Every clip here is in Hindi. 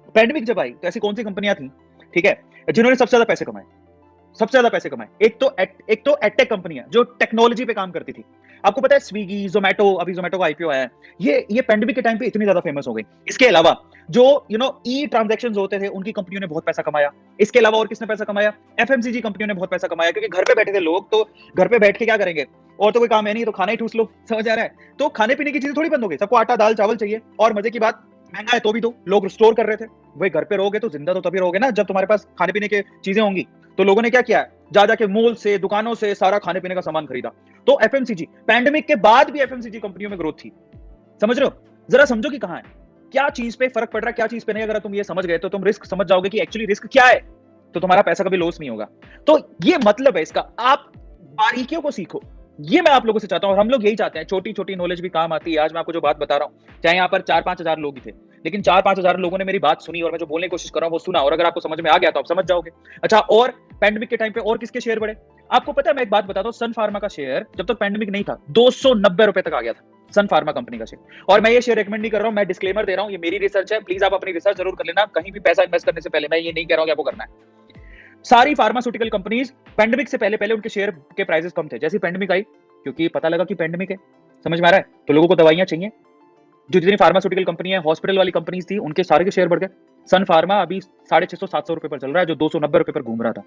पैंडेमिक जब आई तो ऐसी कौन सी कंपनियां थी, ठीक है, जिन्होंने सबसे ज्यादा पैसे कमाए, सबसे ज्यादा पैसे कमाए? एक तो एडटेक कंपनियां जो टेक्नोलॉजी पे काम करती थी। आपको पता है स्विगी, ज़ोमैटो, अभी ज़ोमैटो का आईपीओ आया है। ये पैंडेमिक के टाइम पे इतनी ज्यादा फेमस हो गई। इसके अलावा जो ई ट्रांजैक्शंस होते थे, उनकी कंपनियों ने बहुत पैसा कमाया। इसके अलावा और किसने पैसा कमाया? एफएमसीजी कंपनियों ने बहुत पैसा कमाया, क्योंकि घर पे बैठे थे लोग, तो घर पे बैठ के क्या करेंगे? और तो कोई काम है नहीं, तो खाना ही ठूस लो, समझ आ रहा है? तो खाने पीने की चीजें थोड़ी बंद हो गई, सबको आटा दाल चावल चाहिए। और मजे की बात, महंगा है तो भी दो, लोग स्टोर कर रहे थे। भाई घर पे रहोगे तो जिंदा तो तभी रहोगे ना, जब तुम्हारे पास खाने पीने की चीजें होंगी। तो लोगों ने क्या किया? जा जाके मॉल से, दुकानों से सारा खाने पीने का सामान खरीदा। तो एफएमसीजी, पैंडेमिक के बाद भी एफएमसीजी कंपनियों में ग्रोथ थी। समझ रहे हो? जरा समझो कि कहां है, क्या चीज पे फर्क पड़ रहा है, क्या चीज पे नहीं। अगर तुम ये समझ गए तो तुम रिस्क समझ जाओगे कि एक्चुअली रिस्क क्या है, तो तुम्हारा पैसा कभी लॉस नहीं होगा। तो ये मतलब है इसका, आप बारीकियों को सीखो। ये मैं आप लोगों से चाहता हूं, और हम लोग यही चाहते हैं। छोटी छोटी नॉलेज भी काम आती है। आज मैं आपको जो बात बता रहा हूं, चाहे यहां पर 4-5 हजार लोग ही थे, लेकिन 4-5 हजार लोगों ने मेरी बात सुनी, और मैं जो बोलने की कोशिश कर रहा हूं वो सुना, और अगर आपको समझ में आ गया तो आप समझ जाओगे। अच्छा, और पैंडेमिक के टाइम पे और किसके शेयर बढ़े? आपको पता है, मैं एक बात बताता हूं, सन फार्मा का शेयर जब तक पैंडेमिक नहीं था 290 रुपए तक आ गया था, सन फार्मा कंपनी का शेयर। और मैं ये शेयर रेकमेंड नहीं कर रहा हूं, मैं डिस्क्लेमर दे रहा हूं, ये मेरी रिसर्च है, प्लीज आप अपनी रिसर्च जरूर कर लेना। कहीं भी पैसा इन्वेस्ट करने से पहले मैं ये नहीं कह रहा हूं कि आपको करना है। सारी फार्मास्यूटिकल कंपनीज पैंडेमिक से पहले पहले उनके शेयर के प्राइसेस कम थे। जैसे पैंडेमिक आई, क्योंकि पता लगा कि पैंडेमिक है, समझ में आ रहा है, तो लोगों को दवाइयां चाहिए। जो जितनी फार्मास्यूटिकल कंपनी है, हॉस्पिटल वाली कंपनीज थी, उनके सारे के शेयर बढ़ गए। सन फार्मा अभी 650-700 रुपए पर चल रहा है, जो 290 रुपए पर घूम रहा था।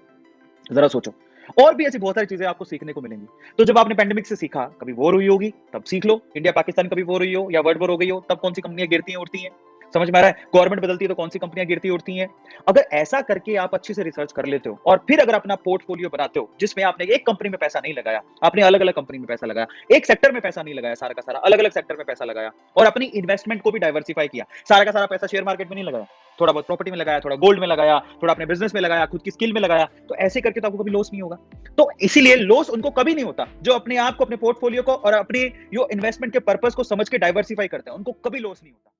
जरा सोचो। और भी ऐसी बहुत सारी चीजें आपको सीखने को मिलेंगी। तो जब आपने पैंडेमिक से सीखा, कभी वॉर हुई होगी तब सीख लो, इंडिया पाकिस्तान कभी वॉर हुई हो या वर्ल्ड वॉर हो गई हो, तब कौन सी कंपनियां गिरती हैं उड़ती हैं, समझ में आ रहा है? गवर्नमेंट बदलती है तो कौन सी कंपनियां गिरती उड़ती हैं। अगर ऐसा करके आप अच्छे से रिसर्च कर लेते हो, और फिर अगर अपना पोर्टफोलियो बनाते हो, जिसमें आपने एक कंपनी में पैसा नहीं लगाया, आपने अलग अलग कंपनी में पैसा लगाया, एक सेक्टर में पैसा नहीं लगाया, सारा का सारा अलग अलग सेक्टर में पैसा लगाया, और अपनी इन्वेस्टमेंट को भी डाइवर्सिफाई किया, सारा का सारा पैसा शेयर मार्केट में नहीं लगाया, थोड़ा बहुत प्रॉपर्टी में लगाया, थोड़ा गोल्ड में लगाया, थोड़ा अपने बिजनेस में लगाया, खुद की स्किल में लगाया, तो ऐसे करके तो आपको कभी लॉस नहीं होगा। तो इसीलिए लॉस उनको कभी नहीं होता जो अपने आप को, अपने पोर्टफोलियो को और अपनी जो इन्वेस्टमेंट के पर्पस को समझ के डाइवर्सिफाई करते हैं, उनको कभी लॉस नहीं होता।